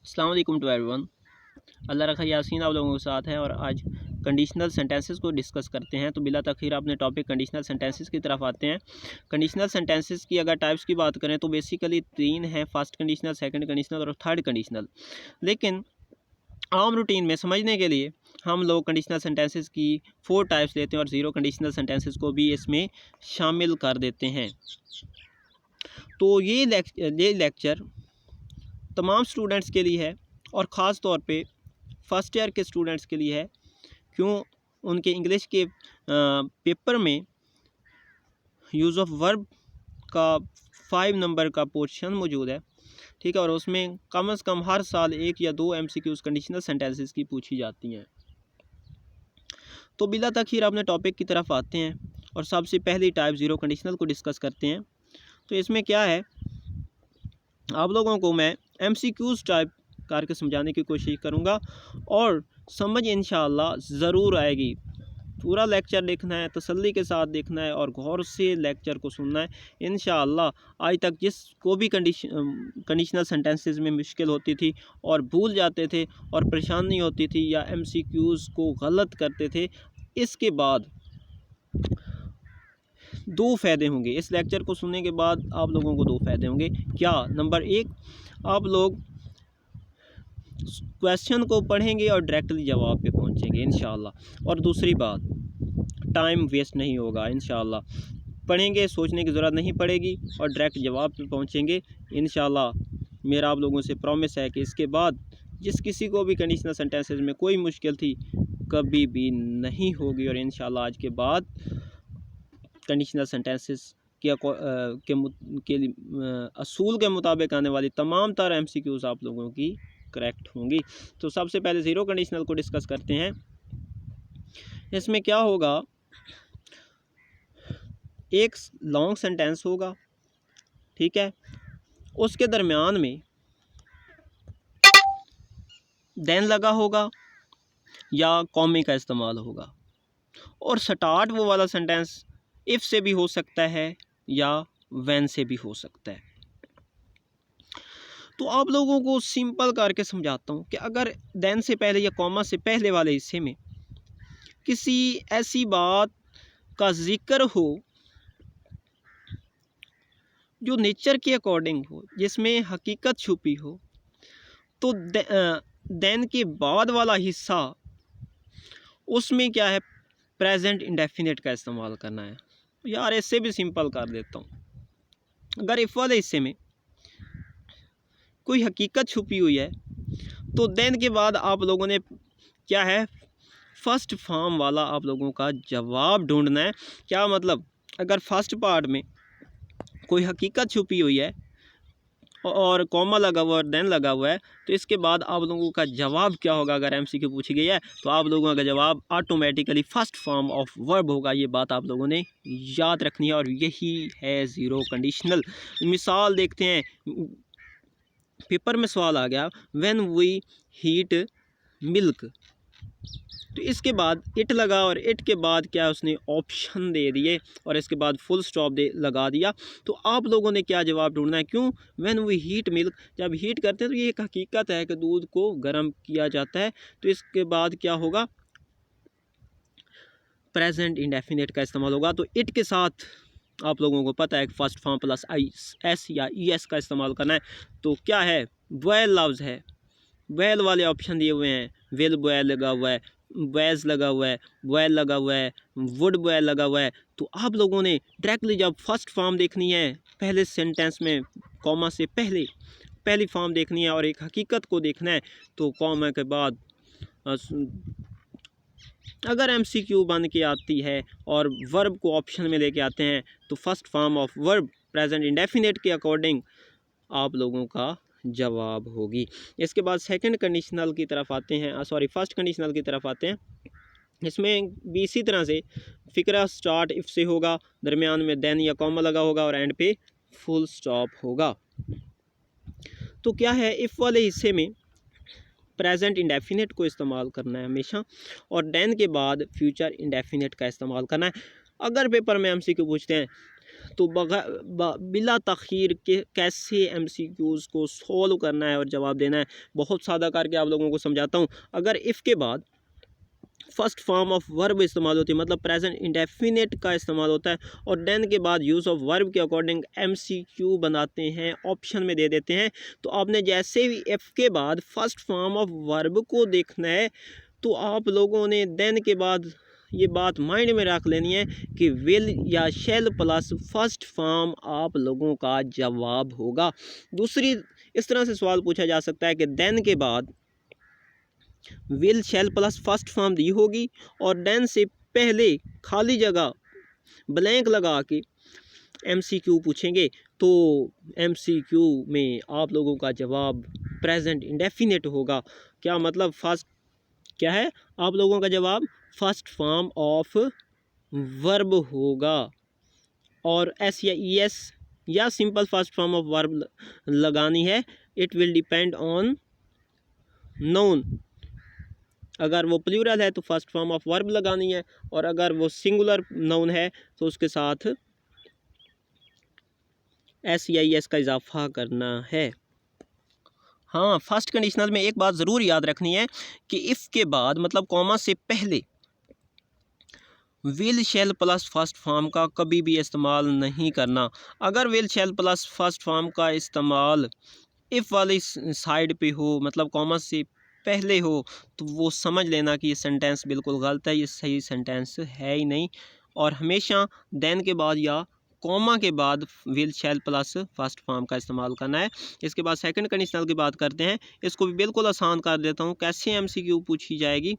अस्सलाम वालेकुम to everyone. अल्लाह रखा यासीन आप लोगों के साथ है और आज कंडीशनल सेंटेंसेस को डिस्कस करते हैं। तो बिला तखीर अपने टॉपिक कंडीशनल सेंटेंसेस की तरफ आते हैं। कंडीशनल सेंटेंसेस की अगर टाइप्स की बात करें तो बेसिकली तीन हैं, फर्स्ट कंडीशनल, सेकंड कंडीशनल और थर्ड कंडीशनल। लेकिन आम रूटीन में समझने के लिए हम लोग कंडीशनल सेंटेंसेस की 4 टाइप्स लेते हैं और ज़ीरो कंडीशनल सेंटेंसेस को भी इसमें शामिल कर देते हैं। तो ये लेक्चर तमाम स्टूडेंट्स के लिए है और ख़ास तौर पे फर्स्ट ईयर के स्टूडेंट्स के लिए है। क्यों? उनके इंग्लिश के पेपर में यूज़ ऑफ वर्ब का 5 नंबर का पोर्शन मौजूद है, ठीक है, और उसमें कम से कम हर साल 1 या 2 MCQs कंडीशनल सेंटेंसेस की पूछी जाती हैं। तो बिला तखीर अपने टॉपिक की तरफ आते हैं और सबसे पहली टाइप ज़ीरो कंडीशनल को डिस्कस करते हैं। तो इसमें क्या है, आप लोगों को मैं MCQs टाइप करके समझाने की कोशिश करूंगा और समझ इंशाअल्लाह ज़रूर आएगी। पूरा लेक्चर देखना है, तसल्ली के साथ देखना है और गौर से लेक्चर को सुनना है। इंशाअल्लाह आज तक जिसको भी कंडीशनल सेंटेंसेस में मुश्किल होती थी और भूल जाते थे और परेशानी होती थी या MCQs को गलत करते थे, इसके बाद 2 फ़ायदे होंगे। इस लेक्चर को सुनने के बाद आप लोगों को 2 फ़ायदे होंगे। क्या? नंबर 1, आप लोग क्वेश्चन को पढ़ेंगे और डायरेक्टली जवाब पे पहुंचेंगे इंशाअल्लाह। और दूसरी बात, टाइम वेस्ट नहीं होगा इंशाअल्लाह। पढ़ेंगे, सोचने की ज़रूरत नहीं पड़ेगी और डायरेक्ट जवाब पे पहुंचेंगे इंशाअल्लाह। मेरा आप लोगों से प्रॉमिस है कि इसके बाद जिस किसी को भी कंडीशनल सेंटेंसेस में कोई मुश्किल थी कभी भी नहीं होगी और इंशाअल्लाह आज के बाद कंडीशनल सेंटेंसेस के असूल के मुताबिक आने वाली तमाम तरह MCQs आप लोगों की करेक्ट होंगी। तो सबसे पहले ज़ीरो कंडीशनल को डिस्कस करते हैं। इसमें क्या होगा, एक लॉन्ग सेंटेंस होगा, ठीक है, उसके दरमियान में देन लगा होगा या कॉमे का इस्तेमाल होगा और स्टार्ट वो वाला सेंटेंस इफ़ से भी हो सकता है या व्हेन से भी हो सकता है। तो आप लोगों को सिंपल करके समझाता हूँ कि अगर देन से पहले या कॉमा से पहले वाले हिस्से में किसी ऐसी बात का जिक्र हो जो नेचर के अकॉर्डिंग हो, जिसमें हकीकत छुपी हो, तो देन के बाद वाला हिस्सा उसमें क्या है, प्रेजेंट इंडेफिनिट का इस्तेमाल करना है। यार इससे भी सिंपल कर देता हूँ। अगर इफ़ वाले हिस्से में कोई हकीकत छुपी हुई है तो देन के बाद आप लोगों ने क्या है, फर्स्ट फॉर्म वाला आप लोगों का जवाब ढूंढना है। क्या मतलब, अगर फर्स्ट पार्ट में कोई हकीकत छुपी हुई है और कॉमा लगा हुआ और देन लगा हुआ है, तो इसके बाद आप लोगों का जवाब क्या होगा। अगर MCQ पूछी गई है तो आप लोगों का जवाब automatically first form of verb होगा। ये बात आप लोगों ने याद रखनी है और यही है ज़ीरो कंडीशनल। मिसाल देखते हैं, पेपर में सवाल आ गया, व्हेन वी हीट मिल्क, तो इसके बाद इट लगा और इट के बाद क्या उसने ऑप्शन दे दिए और इसके बाद फुल स्टॉप लगा दिया। तो आप लोगों ने क्या जवाब ढूंढना है। क्यों? व्हेन वी हीट मिल्क, जब हीट करते हैं तो ये एक हकीकत है कि दूध को गर्म किया जाता है। तो इसके बाद क्या होगा, प्रेजेंट इंडेफिनिट का इस्तेमाल होगा। तो इट के साथ आप लोगों को पता है कि फर्स्ट फॉर्म प्लस IS या ES का इस्तेमाल करना है। तो क्या है, वेल लव्स है, वेल वाले ऑप्शन दिए हुए हैं, विल बॉय लगा हुआ है, वेज लगा हुआ है, वेल लगा हुआ है, वुड बॉय लगा हुआ है। तो आप लोगों ने डायरेक्टली जब फर्स्ट फॉर्म देखनी है, पहले सेंटेंस में कॉमा से पहले पहली फॉर्म देखनी है और एक हकीकत को देखना है, तो कॉमा के बाद अगर MCQ बन के आती है और वर्ब को ऑप्शन में लेके आते हैं तो first form of verb present indefinite के अकॉर्डिंग आप लोगों का जवाब होगी। इसके बाद सेकंड कंडीशनल की तरफ आते हैं, फर्स्ट कंडीशनल की तरफ आते हैं। इसमें भी इसी तरह से फ़िक्रा स्टार्ट इफ़ से होगा, दरमियान में देन या कॉमा लगा होगा और एंड पे फुल स्टॉप होगा। तो क्या है, इफ़ वाले हिस्से में प्रेजेंट इंडेफिनिट को इस्तेमाल करना है हमेशा और देन के बाद फ्यूचर इंडेफिनिट का इस्तेमाल करना है। अगर पेपर में MCQ पूछते हैं तो बिला तख़ीर के कैसे MCQs को सॉल्व करना है और जवाब देना है, बहुत सादा करके आप लोगों को समझाता हूँ। अगर इफ़ के बाद फर्स्ट फॉर्म ऑफ वर्ब इस्तेमाल होती है, मतलब प्रेजेंट इंडेफिनिट का इस्तेमाल होता है, और देन के बाद यूज़ ऑफ वर्ब के अकॉर्डिंग MCQ बनाते हैं, ऑप्शन में दे देते हैं। तो आपने जैसे भी इफ़ के बाद फर्स्ट फॉर्म ऑफ वर्ब को देखना है, तो आप लोगों ने देन के बाद ये बात माइंड में रख लेनी है कि विल या शेल प्लस फर्स्ट फॉर्म आप लोगों का जवाब होगा। दूसरी इस तरह से सवाल पूछा जा सकता है कि देन के बाद will shell plus first form दी होगी और देन से पहले खाली जगह ब्लैंक लगा के MCQ पूछेंगे, तो MCQ में आप लोगों का जवाब प्रेजेंट इंडेफिनिट होगा। क्या मतलब फर्स्ट क्या है, आप लोगों का जवाब फर्स्ट फॉर्म ऑफ वर्ब होगा, और S या ES या simple first form of verb लगानी है। It will depend on noun. अगर वो प्लूरल है तो फर्स्ट फॉर्म ऑफ वर्ब लगानी है, और अगर वो सिंगुलर नाउन है तो उसके साथ S या ES का इजाफा करना है। हाँ, फर्स्ट कंडीशनल में एक बात ज़रूर याद रखनी है कि इफ़ के बाद मतलब कॉमा से पहले will shell plus first form का कभी भी इस्तेमाल नहीं करना। अगर will shell plus first form का इस्तेमाल इफ़ वाली साइड पे हो, मतलब कॉमा से पहले हो, तो वो समझ लेना कि ये सेंटेंस बिल्कुल गलत है, ये सही सेंटेंस है ही नहीं। और हमेशा देन के बाद या कॉमा के बाद will shell plus first form का इस्तेमाल करना है। इसके बाद सेकंड कंडीशनल की बात करते हैं। इसको भी बिल्कुल आसान कर देता हूँ, कैसे MCQ पूछी जाएगी,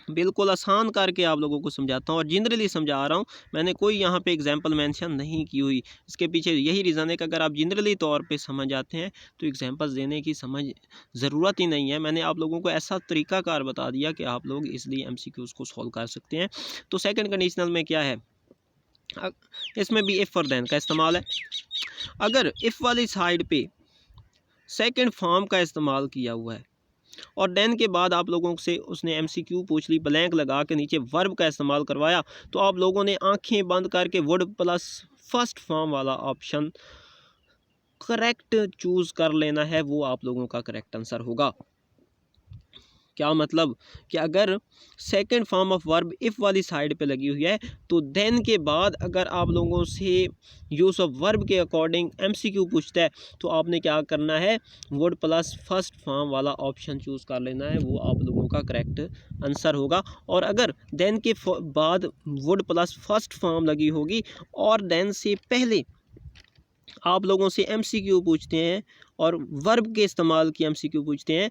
बिल्कुल आसान करके आप लोगों को समझाता हूँ और जनरली समझा रहा हूँ। मैंने कोई यहाँ पे एग्जांपल मेंशन नहीं की हुई। इसके पीछे यही रीज़न है कि अगर आप जनरली तौर पे समझ जाते हैं तो एग्जांपल्स देने की ज़रूरत ही नहीं है। मैंने आप लोगों को ऐसा तरीक़ाकार बता दिया कि आप लोग इसलिए MCQs को सॉल्व कर सकते हैं। तो सेकेंड कंडीशनल में क्या है, इसमें भी इफ़ और देन का इस्तेमाल है। अगर इफ़ वाली साइड पे सेकेंड फॉर्म का इस्तेमाल किया हुआ है और देन के बाद आप लोगों से उसने MCQ पूछ ली, ब्लैंक लगा के नीचे वर्ब का इस्तेमाल करवाया, तो आप लोगों ने आंखें बंद करके वुड प्लस फर्स्ट फॉर्म वाला ऑप्शन करेक्ट चूज़ कर लेना है, वो आप लोगों का करेक्ट आंसर होगा। क्या मतलब कि अगर second form of verb if वाली साइड पे लगी हुई है, तो देन के बाद अगर आप लोगों से यूज़ ऑफ वर्ब के अकॉर्डिंग MCQ पूछता है, तो आपने क्या करना है, वुड प्लस फर्स्ट फॉर्म वाला ऑप्शन चूज़ कर लेना है, वो आप लोगों का करेक्ट आंसर होगा। और अगर देन के बाद वुड प्लस फर्स्ट फॉर्म लगी होगी और देन से पहले आप लोगों से MCQ पूछते हैं और वर्ब के इस्तेमाल की MCQ पूछते हैं,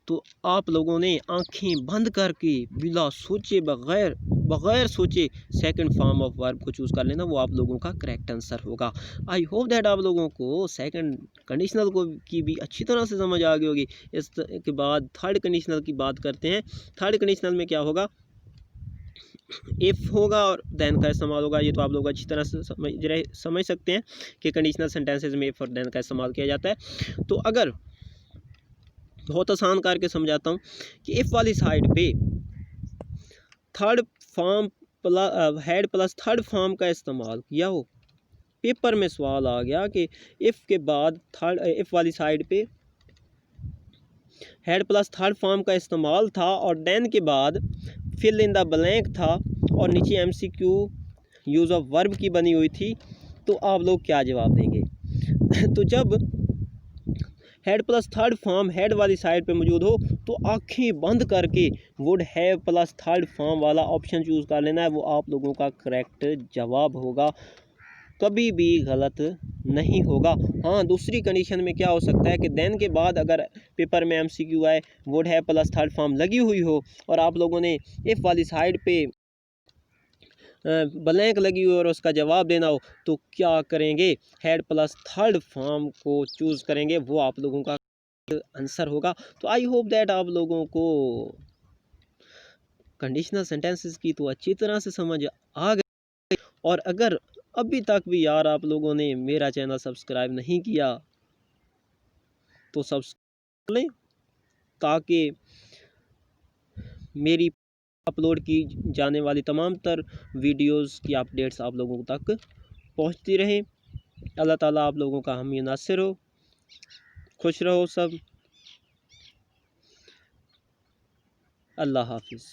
तो आप लोगों ने आंखें बंद करके बिला सोचे बग़ैर सोचे सेकंड फॉर्म ऑफ वर्ब को चूज़ कर लेना, वो आप लोगों का करेक्ट आंसर होगा। आई होप दैट आप लोगों को सेकंड कंडीशनल को की भी अच्छी तरह से समझ आ गई होगी। इसके बाद थर्ड कंडीशनल की बात करते हैं। थर्ड कंडीशनल में क्या होगा, इफ़ होगा और देन का इस्तेमाल होगा। ये तो आप लोग अच्छी तरह से समझ सकते हैं कि कंडीशनल सेंटेंसेस में इफ़ और देन का इस्तेमाल किया जाता है। तो अगर बहुत आसान करके समझाता हूँ कि इफ़ वाली साइड पे third form head plus third form का इस्तेमाल किया हो, पेपर में सवाल आ गया कि इफ़ के बाद थर्ड इफ़ वाली साइड पे हेड प्लस थर्ड फॉर्म का इस्तेमाल था और देन के बाद फिल इन द ब्लैंक था और नीचे MCQ यूज़ ऑफ वर्ब की बनी हुई थी, तो आप लोग क्या जवाब देंगे? तो जब head plus third form head वाली साइड पे मौजूद हो, तो आंखें बंद करके would have plus third form वाला ऑप्शन चूज़ कर लेना है, वो आप लोगों का करेक्ट जवाब होगा, कभी भी गलत नहीं होगा। हाँ, दूसरी कंडीशन में क्या हो सकता है कि देन के बाद अगर पेपर में MCQ आए, would have plus third form लगी हुई हो और आप लोगों ने इफ़ वाली साइड पे ब्लैंक लगी हुई और उसका जवाब देना हो, तो क्या करेंगे, हेड प्लस थर्ड फॉर्म को चूज़ करेंगे, वो आप लोगों का आंसर होगा। तो आई होप दैट आप लोगों को कंडीशनल सेंटेंसेस की तो अच्छी तरह से समझ आ गई। और अगर अभी तक भी यार आप लोगों ने मेरा चैनल सब्सक्राइब नहीं किया तो सब्सक्राइब लें, ताकि मेरी अपलोड की जाने वाली तमाम तर वीडियोस की अपडेट्स आप लोगों तक पहुँचती रहे। अल्लाह ताला आप लोगों का हामी नासिर हो। खुश रहो सब। अल्लाह हाफिज़।